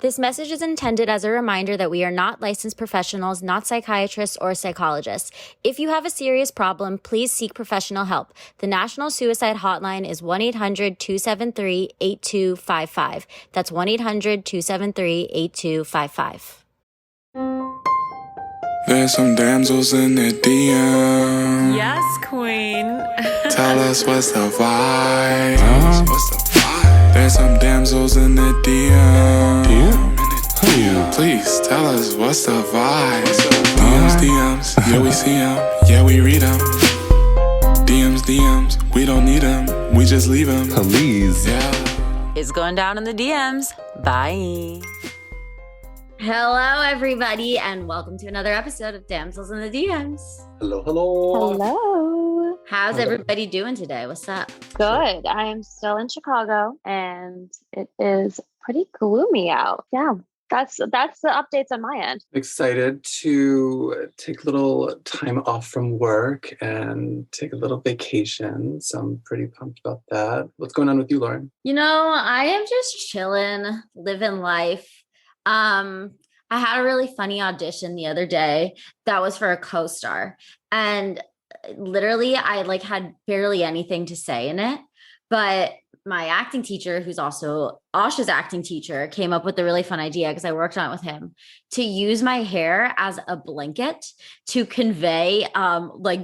This message is intended as a reminder that we are not licensed professionals, not psychiatrists or psychologists. If you have a serious problem, please seek professional help. The National Suicide Hotline is 1-800-273-8255. That's 1-800-273-8255. There's some damsels in the DM. Yes, queen. Tell us what's the vibe. What's the vibe? There's some damsels in the DM. Please tell us what's the vibe. DMs, yeah we see them, yeah we read them. DMs, we don't need them, we just leave them. Please. Yeah. It's going down in the DMs. Bye. Hello, everybody, and welcome to another episode of Damsels in the DMs. Hello, hello. Hello. How's everybody doing today? What's up? Good. I am still in Chicago and it is pretty gloomy out. Yeah. That's the updates on my end. Excited to take a little time off from work and take a little vacation. So I'm pretty pumped about that. What's going on with you, Lauren? You know, I am just chilling, living life. I had a really funny audition the other day that was for a co-star, and literally I had barely anything to say in it, but my acting teacher, who's also Osh's acting teacher, came up with a really fun idea because I worked on it with him to use my hair as a blanket to convey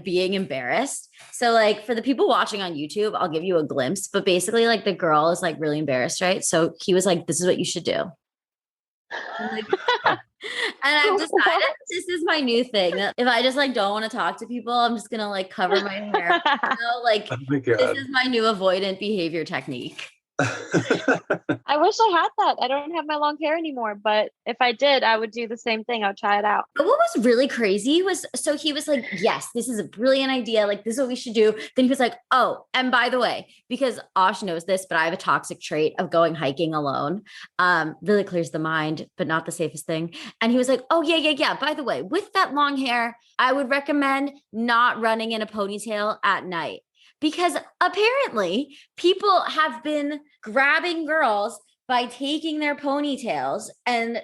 being embarrassed. So for the people watching on YouTube, I'll give you a glimpse, but basically the girl is really embarrassed, right? So he was like, this is what you should do. And I've decided this is my new thing. If I just don't want to talk to people, I'm just gonna cover my hair. Oh my God. This is my new avoidant behavior technique. I wish I had that. I don't have my long hair anymore, but if I did, I would do the same thing. I would try it out. But what was really crazy was, so he was like, yes, this is a brilliant idea. This is what we should do. Then he was like, oh, and by the way, because Osh knows this, but I have a toxic trait of going hiking alone. Really clears the mind, but not the safest thing. And he was like, oh yeah. By the way, with that long hair, I would recommend not running in a ponytail at night. Because apparently people have been grabbing girls by taking their ponytails and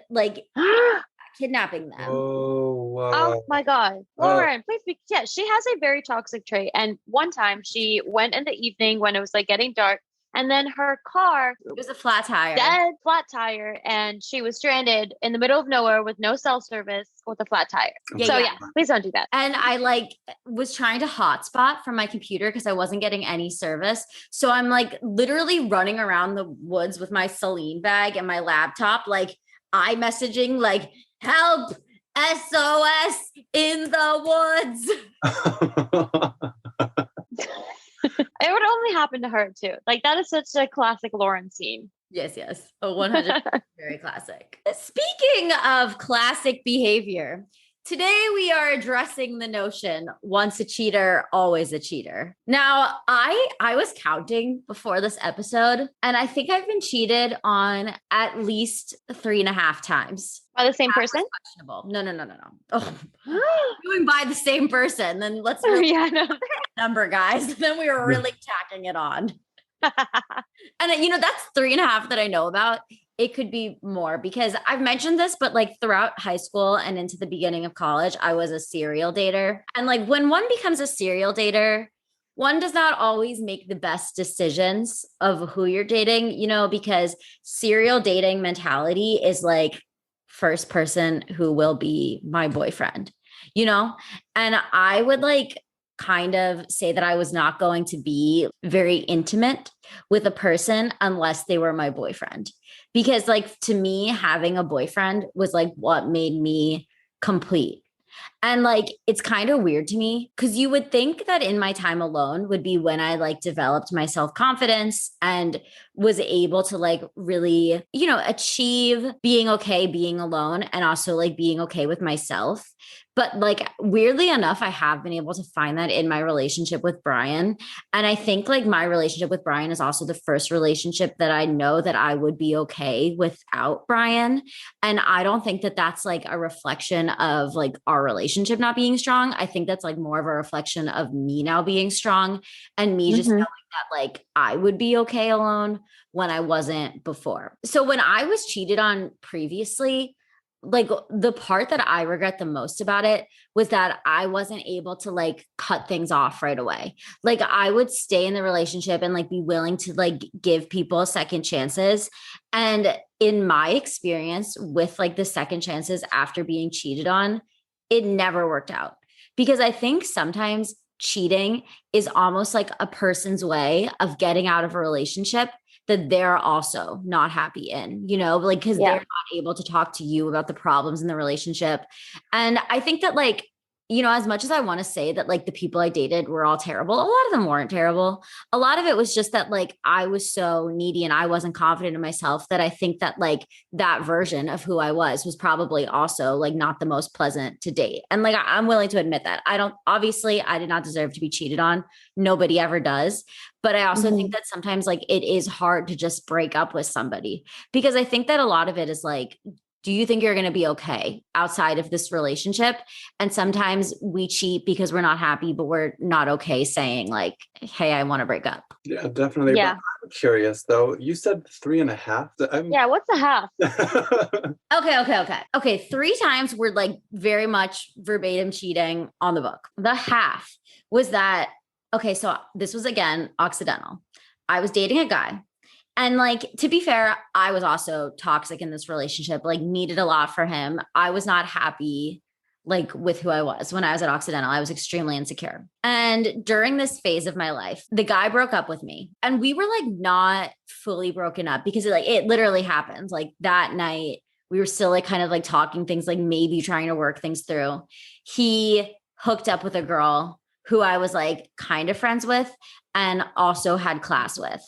kidnapping them. Oh, wow. Oh my God. Lauren, please be. Yeah, she has a very toxic trait. And one time she went in the evening when it was getting dark, and then her car, it was a flat tire. Dead flat tire, and she was stranded in the middle of nowhere with no cell service with a flat tire. Yeah, please don't do that. And I was trying to hotspot from my computer because I wasn't getting any service. So I'm literally running around the woods with my Celine bag and my laptop, iMessaging help, SOS in the woods. It would only happen to her too. That is such a classic Lauren scene. Yes. 100%. Very classic. Speaking of classic behavior, today we are addressing the notion, once a cheater, always a cheater. Now, I was counting before this episode, and I think I've been cheated on at least 3.5 times. By the same person? Questionable. No. Oh, doing by the same person. Then let's number, guys. Then we were really tacking it on. And that's 3.5 that I know about. It could be more because I've mentioned this, but throughout high school and into the beginning of college, I was a serial dater. And when one becomes a serial dater, one does not always make the best decisions of who you're dating, because serial dating mentality is first person who will be my boyfriend, and I would kind of say that I was not going to be very intimate with a person unless they were my boyfriend. Because to me, having a boyfriend was what made me complete. And it's kind of weird to me because you would think that in my time alone would be when I developed my self-confidence and was able to really, achieve being okay being alone and also being okay with myself. But weirdly enough, I have been able to find that in my relationship with Brian. And I think my relationship with Brian is also the first relationship that I know that I would be okay without Brian. And I don't think that that's a reflection of our relationship. relationship not being strong. I think that's like more of a reflection of me now being strong and me just knowing that like I would be okay alone when I wasn't before. So when I was cheated on previously, like the part that I regret the most about it was that I wasn't able to like cut things off right away. Like I would stay in the relationship and like be willing to like give people second chances. And in my experience with like the second chances after being cheated on, it never worked out because I think sometimes cheating is almost like a person's way of getting out of a relationship that they're also not happy in, you know, like, because they're not able to talk to you about the problems in the relationship. And I think that, like, you know, as much as I want to say that like the people I dated were all terrible, a lot of them weren't terrible. A lot of it was just that like I was so needy and I wasn't confident in myself that I think that like that version of who I was probably also like not the most pleasant to date. And like I'm willing to admit that. Obviously I did not deserve to be cheated on. Nobody ever does. But I also think that sometimes like it is hard to just break up with somebody because I think that a lot of it is like, do you think you're going to be okay outside of this relationship? And sometimes we cheat because we're not happy, but we're not okay saying like, hey, I want to break up. Yeah, definitely. Yeah. But I'm curious though. You said 3.5. Yeah. What's a half? Okay. 3 times were like very much verbatim cheating on the book. The half was that, okay, so this was again, accidental. I was dating a guy. And like, to be fair, I was also toxic in this relationship, like needed a lot for him. I was not happy like with who I was when I was at Occidental. I was extremely insecure. And during this phase of my life, the guy broke up with me and we were like not fully broken up because it literally happened. Like that night, we were still like kind of like talking things, like maybe trying to work things through. He hooked up with a girl who I was like kind of friends with and also had class with.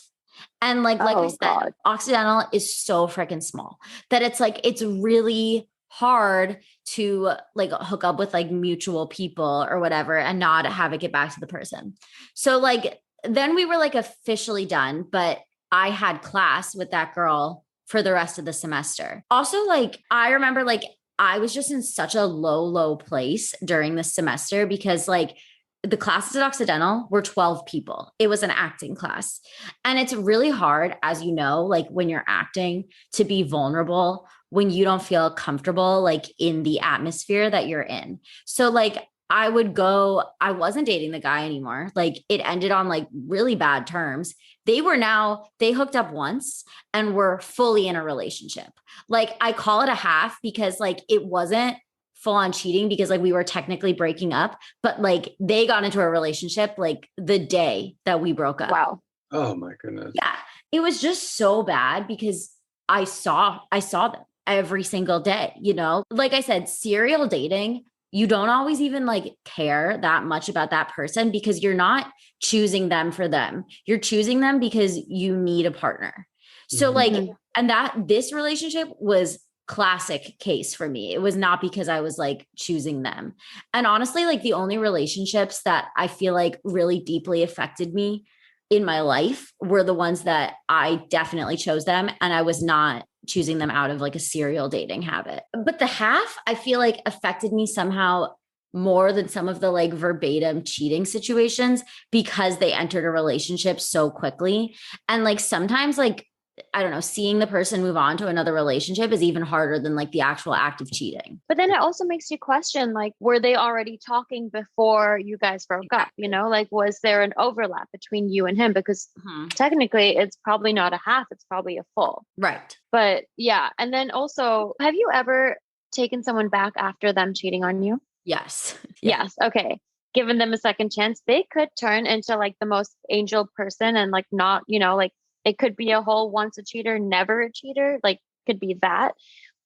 And like I said, God. Occidental is so freaking small that it's like, it's really hard to like hook up with like mutual people or whatever and not have it get back to the person. So like, then we were like officially done, but I had class with that girl for the rest of the semester. Also, like, I remember like, I was just in such a low place during this semester because like, the classes at Occidental were 12 people. It was an acting class. And it's really hard, as you know, like when you're acting to be vulnerable, when you don't feel comfortable, like in the atmosphere that you're in. So like I wasn't dating the guy anymore. Like it ended on like really bad terms. They hooked up once and were fully in a relationship. Like I call it a half because like it wasn't full on cheating because like we were technically breaking up, but like they got into a relationship like the day that we broke up. Wow. Oh my goodness. Yeah. It was just so bad because I saw them every single day, you know? Like I said, serial dating, you don't always even like care that much about that person because you're not choosing them for them. You're choosing them because you need a partner. So like, and this relationship was classic case for me. It was not because I was like choosing them. And honestly, like the only relationships that I feel like really deeply affected me in my life were the ones that I definitely chose them and I was not choosing them out of like a serial dating habit. But the half I feel like affected me somehow more than some of the like verbatim cheating situations because they entered a relationship so quickly. And like sometimes like I don't know, seeing the person move on to another relationship is even harder than like the actual act of cheating. But then it also makes you question, like, were they already talking before you guys broke up? You know, like, was there an overlap between you and him? Because technically it's probably not a half, it's probably a full. Right. But yeah. And then also, have you ever taken someone back after them cheating on you? Yes. Yes. Okay. Given them a second chance, they could turn into like the most angel person and like not, you know, like, it could be a whole once a cheater, never a cheater, like could be that.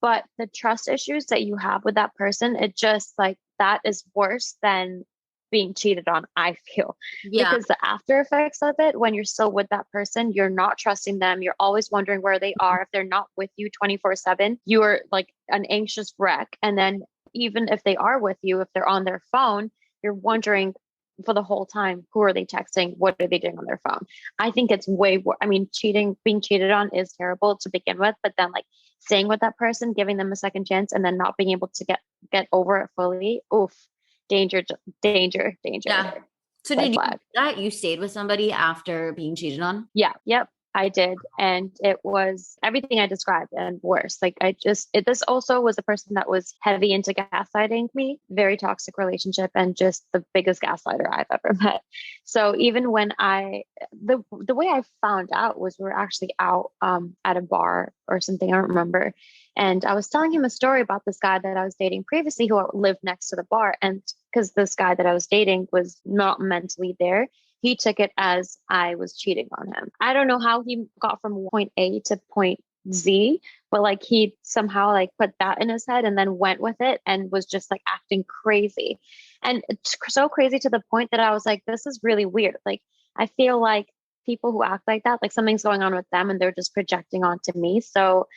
But the trust issues that you have with that person, it just like that is worse than being cheated on, I feel. Yeah. Because the after effects of it, when you're still with that person, you're not trusting them. You're always wondering where they are. If they're not with you 24/7, you are like an anxious wreck. And then even if they are with you, if they're on their phone, you're wondering, for the whole time, who are they texting? What are they doing on their phone? I think it's way worse. I mean, being cheated on is terrible to begin with, but then like staying with that person, giving them a second chance, and then not being able to get over it fully. Oof, danger, danger, danger. Yeah. So Red did you flag. do that? You stayed with somebody after being cheated on? Yeah. Yep. I did. And it was everything I described and worse. Like this also was a person that was heavy into gaslighting me, very toxic relationship, and just the biggest gaslighter I've ever met. So even when the way I found out was we were actually out at a bar or something, I don't remember. And I was telling him a story about this guy that I was dating previously who lived next to the bar. And because this guy that I was dating was not mentally there, he took it as I was cheating on him. I don't know how he got from point A to point Z, but like he somehow like put that in his head and then went with it and was just like acting crazy. And it's so crazy to the point that I was like, this is really weird. Like, I feel like people who act like that, like something's going on with them and they're just projecting onto me. So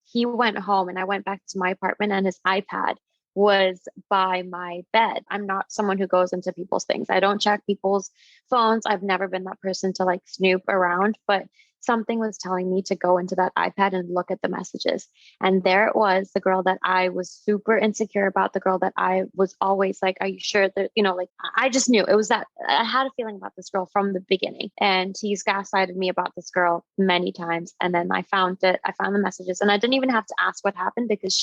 he went home and I went back to my apartment and his iPad was by my bed. I'm not someone who goes into people's things. I don't check people's phones. I've never been that person to like snoop around, but something was telling me to go into that iPad and look at the messages. And there it was, the girl that I was super insecure about, the girl that I was always like, are you sure that, like I just knew it was that I had a feeling about this girl from the beginning. And he's gaslighted me about this girl many times. And then I found the messages and I didn't even have to ask what happened because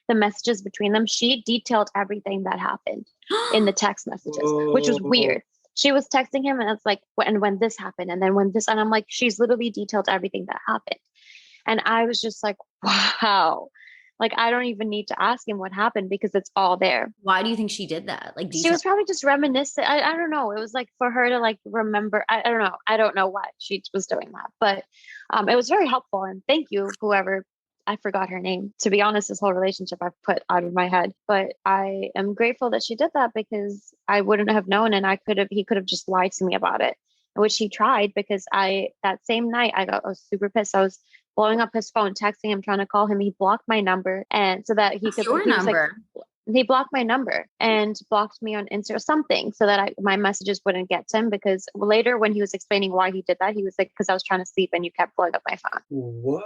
the messages between them, she detailed everything that happened in the text messages, which was weird. She was texting him and it's like, when this happened, and then when this, and I'm like, she's literally detailed everything that happened. And I was just like, wow, like, I don't even need to ask him what happened because it's all there. Why do you think she did that? Like, she was probably just reminiscent. I don't know. It was like for her to like remember. I don't know. I don't know why she was doing that, but it was very helpful. And thank you, whoever. I forgot her name. To be honest, this whole relationship I've put out of my head, but I am grateful that she did that because I wouldn't have known, and he could have just lied to me about it, which he tried because that same night I was super pissed. I was blowing up his phone, texting him, trying to call him. He blocked my number, and so that he What's your number? He blocked my number and blocked me on Insta or something so that my messages wouldn't get to him, because later when he was explaining why he did that, he was like, because I was trying to sleep and you kept blowing up my phone. What?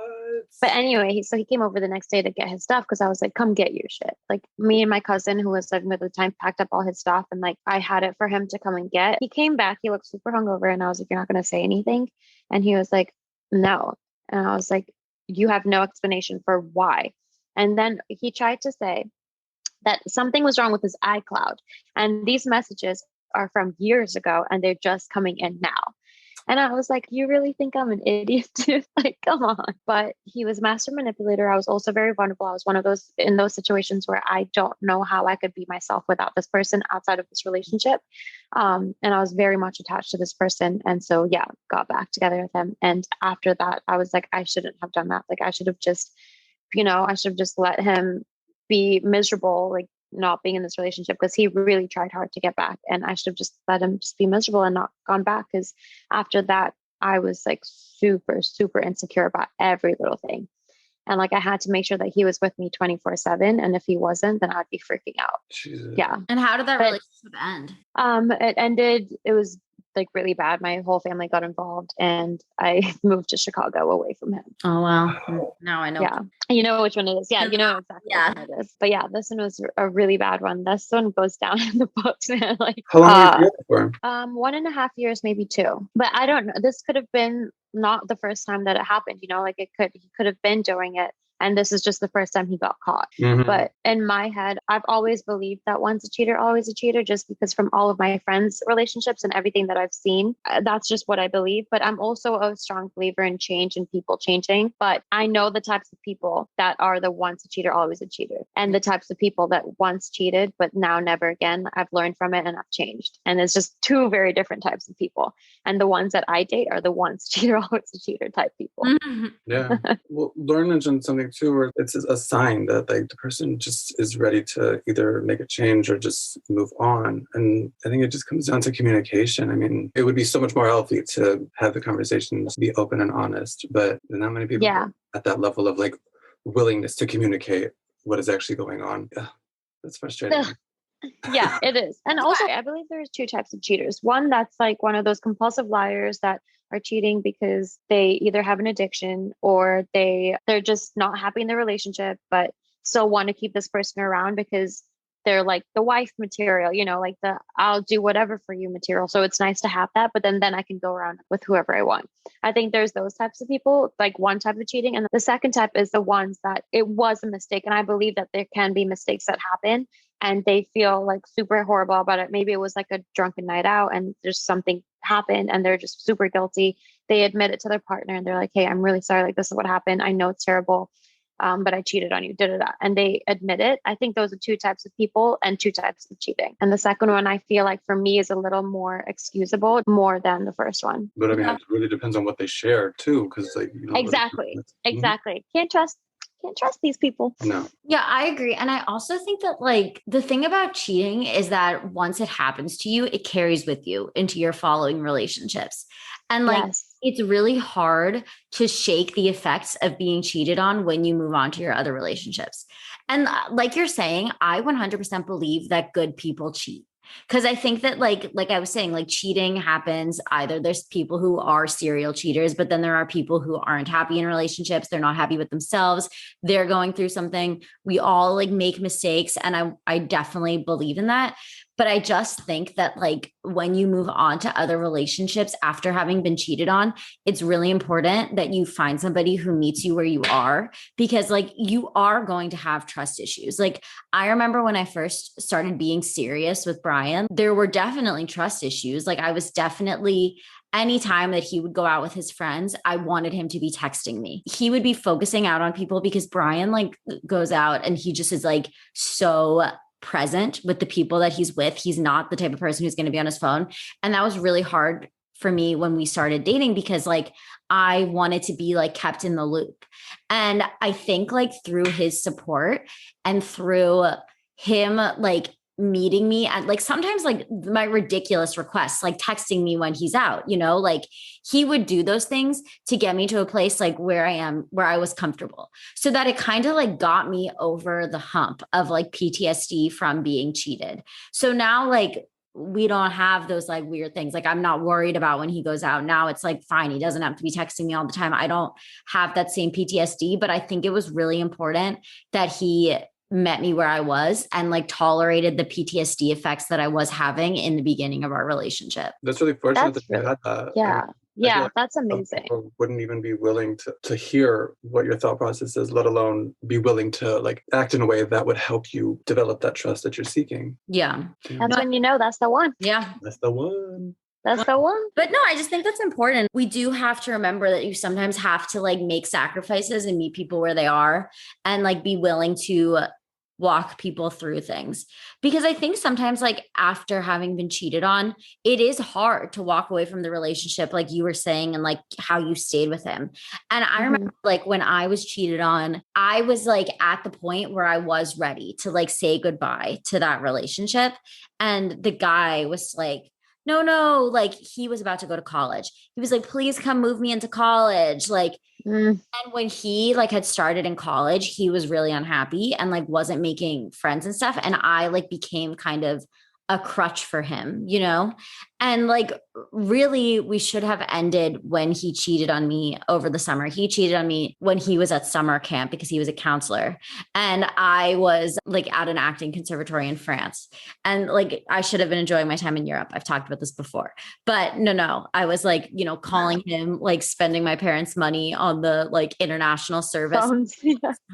But anyway, so he came over the next day to get his stuff because I was like, come get your shit. Like, me and my cousin who was living with at the time packed up all his stuff and like I had it for him to come and get. He came back, he looked super hungover, and I was like, you're not going to say anything? And he was like, no. And I was like, you have no explanation for why. And then he tried to say that something was wrong with his iCloud. And these messages are from years ago and they're just coming in now. And I was like, you really think I'm an idiot, dude? Like, come on. But he was master manipulator. I was also very vulnerable. I was one of those in those situations where I don't know how I could be myself without this person outside of this relationship. And I was very much attached to this person. And so, yeah, got back together with him. And after that, I was like, I shouldn't have done that. Like, I should have just let him be miserable, like not being in this relationship, because he really tried hard to get back, and I should have just let him just be miserable and not gone back. Because after that, I was like super, super insecure about every little thing. And like, I had to make sure that he was with me 24/7. And if he wasn't, then I'd be freaking out. Jesus. Yeah. And how did that relationship end? It ended, it was like really bad. My whole family got involved and I moved to Chicago away from him. Oh, wow. Now I know. Yeah. You know which one it is. Yeah. You know exactly which one it is. But yeah, this one was a really bad one. This one goes down in the books, man. Like, how long were you together for? 1.5 years, maybe 2. But I don't know. This could have been not the first time that it happened, like he could have been doing it. And this is just the first time he got caught. Mm-hmm. But in my head, I've always believed that once a cheater, always a cheater, just because from all of my friends' relationships and everything that I've seen, that's just what I believe. But I'm also a strong believer in change and people changing. But I know the types of people that are the once a cheater, always a cheater. And the types of people that once cheated, but now never again. I've learned from it and I've changed. And it's just 2 very different types of people. And the ones that I date are the once cheater, always a cheater type people. Mm-hmm. Yeah. Well, Lauren mentioned something too, where it's a sign that like the person just is ready to either make a change or just move on. And I think it just comes down to communication. I mean, it would be so much more healthy to have the conversations be open and honest, but not many people are at that level of like willingness to communicate what is actually going on. Yeah, that's frustrating. Yeah, it is. And also, I believe there's two types of cheaters. One that's like one of those compulsive liars that are cheating because they either have an addiction or they're just not happy in their relationship, but still want to keep this person around because they're like the wife material, like the I'll do whatever for you material. So it's nice to have that, but then I can go around with whoever I want. I think there's those types of people, like one type of cheating. And the second type is the ones that it was a mistake. And I believe that there can be mistakes that happen and they feel like super horrible about it. Maybe it was like a drunken night out and there's something happened and they're just super guilty. They admit it to their partner and they're like, hey, I'm really sorry. Like, this is what happened. I know it's terrible. But I cheated on you, and they admit it. I think those are two types of people and two types of cheating. And the second one, I feel like for me is a little more excusable, more than the first one. But I mean, it really depends on what they share too, because like exactly. Can't trust these people. No. Yeah, I agree. And I also think that like the thing about cheating is that once it happens to you, it carries with you into your following relationships. And like it's really hard to shake the effects of being cheated on when you move on to your other relationships. And like you're saying, I 100% believe that good people cheat. Because I think that like I was saying, like cheating happens either there's people who are serial cheaters, but then there are people who aren't happy in relationships. They're not happy with themselves. They're going through something. We all like make mistakes. And I definitely believe in that. But I just think that like when you move on to other relationships after having been cheated on, it's really important that you find somebody who meets you where you are, because like you are going to have trust issues. Like I remember when I first started being serious with Brian, there were definitely trust issues. Like I was definitely anytime that he would go out with his friends, I wanted him to be texting me. He would be focusing out on people because Brian like goes out and he just is like so present with the people that he's with. He's not the type of person who's going to be on his phone. And that was really hard for me when we started dating because like I wanted to be like kept in the loop. And I think like through his support and through him like meeting me at like sometimes like my ridiculous requests, like texting me when he's out, like he would do those things to get me to a place like where I am, where I was comfortable, so that it kind of like got me over the hump of like PTSD from being cheated. So now like we don't have those like weird things. Like I'm not worried about when he goes out. Now it's like, fine, he doesn't have to be texting me all the time. I don't have that same PTSD, but I think it was really important that he met me where I was and like tolerated the PTSD effects that I was having in the beginning of our relationship. That's really fortunate that you had that. Yeah. Yeah, that's amazing. People wouldn't even be willing to hear what your thought process is, let alone be willing to like act in a way that would help you develop that trust that you're seeking. Yeah. That's when you know that's the one. Yeah. That's the one. That's the one. But no, I just think that's important. We do have to remember that you sometimes have to like make sacrifices and meet people where they are and like be willing to walk people through things. Because I think sometimes like after having been cheated on, it is hard to walk away from the relationship, like you were saying, and like how you stayed with him. And I remember like when I was cheated on, I was like at the point where I was ready to like say goodbye to that relationship. And the guy was like, no, like he was about to go to college. He was like, please come move me into college. Like, and when he like had started in college, he was really unhappy and like wasn't making friends and stuff. And I like became kind of a crutch for him, and like really we should have ended when he cheated on me over the summer. He cheated on me when he was at summer camp because he was a counselor and I was like at an acting conservatory in France, and like I should have been enjoying my time in Europe. I've talked about this before, but no, I was like, calling him, like spending my parents' money on the like international service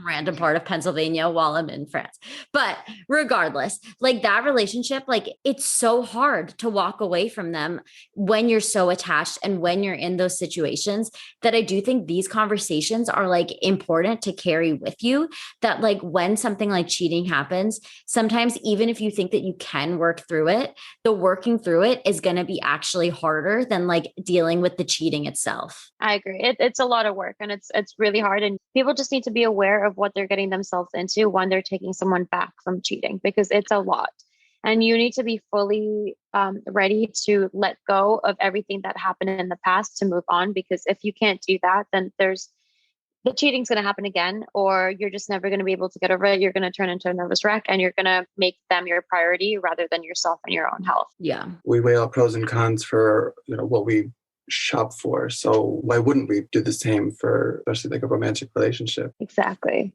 random part of Pennsylvania while I'm in France. But regardless, like that relationship, like it's so hard to walk away from them when you're so attached and when you're in those situations, that I do think these conversations are like important to carry with you, that like when something like cheating happens, sometimes even if you think that you can work through it, the working through it is going to be actually harder than like dealing with the cheating itself. I agree. It's a lot of work and it's really hard, and people just need to be aware of what they're getting themselves into when they're taking someone back from cheating, because it's a lot. And you need to be fully ready to let go of everything that happened in the past to move on. Because if you can't do that, then the cheating's going to happen again, or you're just never going to be able to get over it. You're going to turn into a nervous wreck, and you're going to make them your priority rather than yourself and your own health. Yeah. We weigh out pros and cons for, what we shop for. So why wouldn't we do the same for especially like a romantic relationship? Exactly.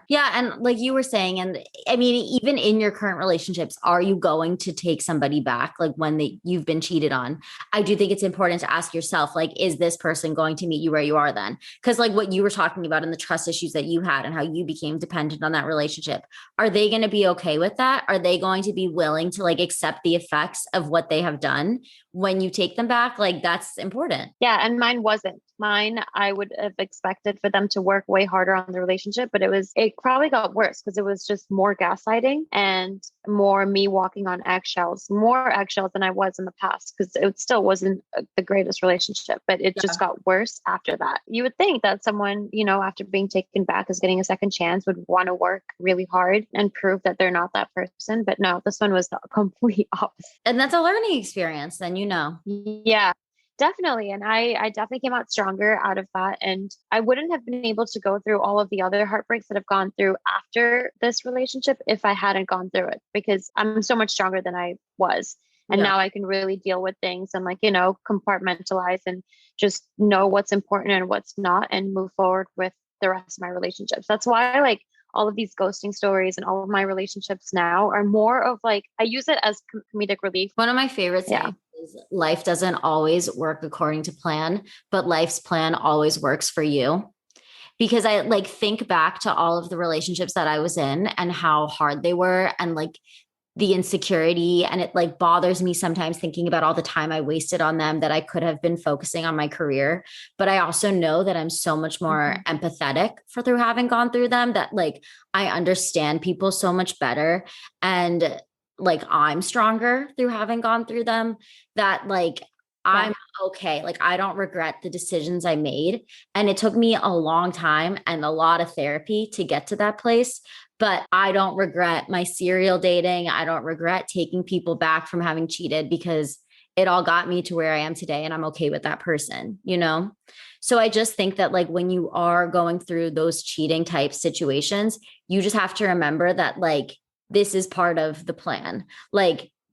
Yeah. And like you were saying, and I mean, even in your current relationships, are you going to take somebody back? Like when you've been cheated on? I do think it's important to ask yourself, like, is this person going to meet you where you are then? Because like what you were talking about and the trust issues that you had and how you became dependent on that relationship, are they going to be okay with that? Are they going to be willing to like accept the effects of what they have done when you take them back? Like that's important. Yeah. And mine wasn't. Mine, I would have expected for them to work way harder on the relationship, but it probably got worse because it was just more gaslighting and more me walking on eggshells, more eggshells than I was in the past, because it still wasn't the greatest relationship, but it just got worse after that. You would think that someone, after being taken back is getting a second chance would want to work really hard and prove that they're not that person. But no, this one was the complete opposite. And that's a learning experience then, Yeah. Definitely. And I definitely came out stronger out of that. And I wouldn't have been able to go through all of the other heartbreaks that I've gone through after this relationship if I hadn't gone through it, because I'm so much stronger than I was. And now I can really deal with things and compartmentalize and just know what's important and what's not and move forward with the rest of my relationships. That's why all of these ghosting stories and all of my relationships now are more of I use it as comedic relief. One of my favorite sayings is life doesn't always work according to plan, but life's plan always works for you. Because I think back to all of the relationships that I was in and how hard they were and the insecurity, and it bothers me sometimes thinking about all the time I wasted on them that I could have been focusing on my career. But I also know that I'm so much more empathetic through having gone through them, that I understand people so much better. And I'm stronger through having gone through them, that I'm okay. I don't regret the decisions I made. And it took me a long time and a lot of therapy to get to that place. But I don't regret my serial dating. I don't regret taking people back from having cheated, because it all got me to where I am today. And I'm okay with that person, So I just think that when you are going through those cheating type situations, you just have to remember that this is part of the plan.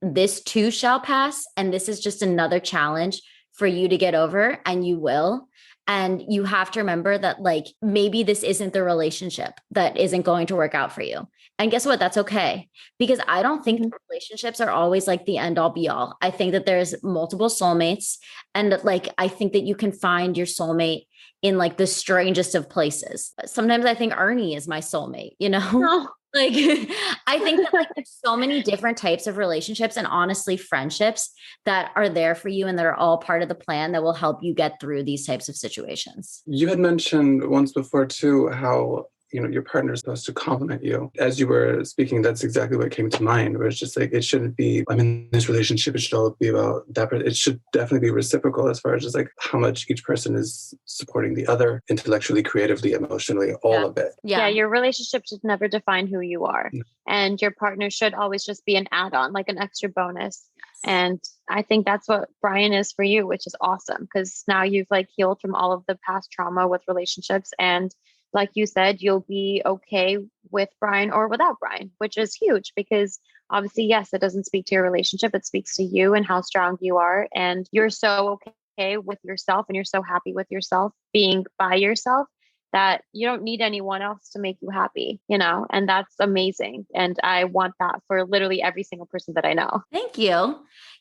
This too shall pass. And this is just another challenge for you to get over, and you will. And you have to remember that maybe this isn't the relationship that isn't going to work out for you. And guess what? That's okay. Because I don't think relationships are always the end all be all. I think that there's multiple soulmates. And I think that you can find your soulmate in the strangest of places. Sometimes I think Ernie is my soulmate, No. I think that there's so many different types of relationships and honestly friendships that are there for you and that are all part of the plan that will help you get through these types of situations. You had mentioned once before too, how your partner is supposed to compliment you. As you were speaking, that's exactly what came to mind, where it's just it shouldn't be, I'm in this relationship, it should all be about that. It should definitely be reciprocal as far as just how much each person is supporting the other intellectually, creatively, emotionally, all of it. Yeah. Your relationship should never define who you are. No. And your partner should always just be an add-on, an extra bonus. And I think that's what Brian is for you, which is awesome, because now you've healed from all of the past trauma with relationships. And like you said, you'll be okay with Brian or without Brian, which is huge, because obviously, yes, it doesn't speak to your relationship. It speaks to you and how strong you are. And you're so okay with yourself, and you're so happy with yourself being by yourself that you don't need anyone else to make you happy, and that's amazing. And I want that for literally every single person that I know. Thank you.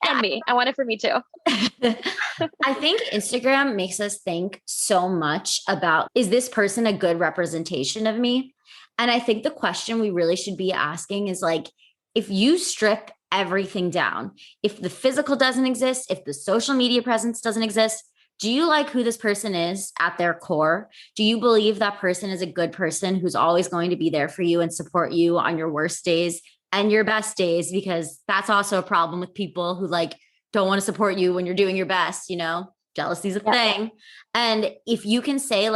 And me. I want it for me too. I think Instagram makes us think so much about, is this person a good representation of me? And I think the question we really should be asking is if you strip everything down, if the physical doesn't exist, if the social media presence doesn't exist, do you like who this person is at their core? Do you believe that person is a good person who's always going to be there for you and support you on your worst days and your best days? Because that's also a problem with people who don't want to support you when you're doing your best, jealousy is a thing. And if you can say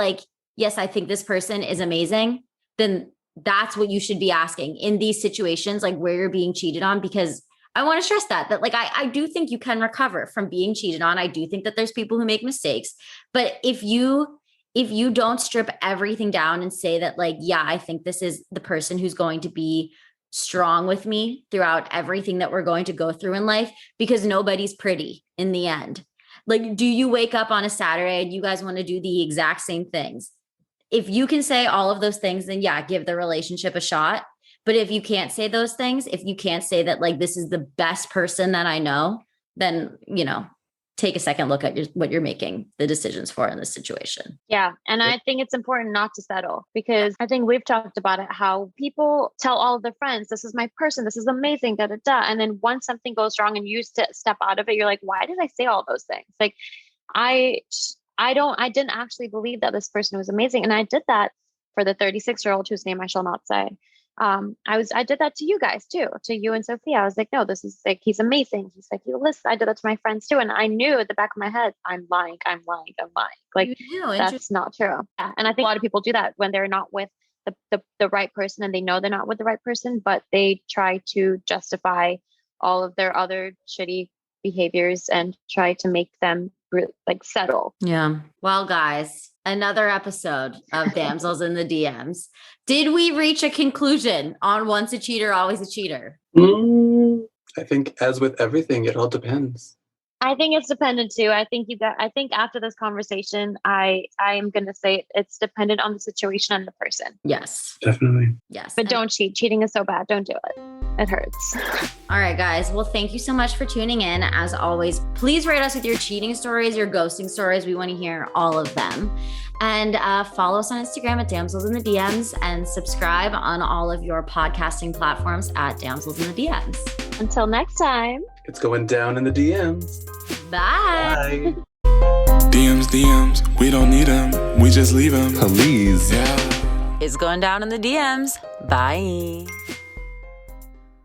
yes, I think this person is amazing, then that's what you should be asking in these situations, where you're being cheated on, because I want to stress that I do think you can recover from being cheated on. I do think that there's people who make mistakes, but if you if you don't strip everything down and say that, like, yeah, I think this is the person who's going to be strong with me throughout everything that we're going to go through in life, because nobody's pretty in the end. Like, do you wake up on a Saturday and you guys want to do the exact same things? If you can say all of those things, then yeah, give the relationship a shot. But if you can't say those things, if you can't say that, like, this is the best person that I know, then, you know, take a second look at what you're making the decisions for in this situation. Yeah. And I think it's important not to settle, because I think we've talked about it, how people tell all of their friends, this is my person, this is amazing, da, da, da. And then once something goes wrong and you step out of it, you're like, why did I say all those things? Like, I didn't actually believe that this person was amazing. And I did that for the 36-year-old whose name I shall not say. I did that to you guys too, to you and Sophia. I was like, no, this is like, he's amazing. He's like, listen, I did that to my friends too. And I knew at the back of my head, I'm lying. Like, that's not true. Yeah. And I think a lot of people do that when they're not with the right person, and they know they're not with the right person, but they try to justify all of their other shitty behaviors and try to make them like settle. Yeah. Well, guys, another episode of Damsels in the DMs. Did we reach a conclusion on once a cheater, always a cheater? I think, as with everything, it all depends. I think it's dependent too. I think after this conversation, I am going to say it's dependent on the situation and the person. Yes. Definitely. Yes. But don't cheat. Cheating is so bad. Don't do it. It hurts. All right, guys. Well, thank you so much for tuning in. As always, please rate us with your cheating stories, your ghosting stories. We want to hear all of them. And follow us on Instagram at Damsels in the DMs, and subscribe on all of your podcasting platforms at Damsels in the DMs. Until next time. It's going down in the DMs. Bye. DMs, we don't need them. We just leave them. Please. Yeah. It's going down in the DMs. Bye.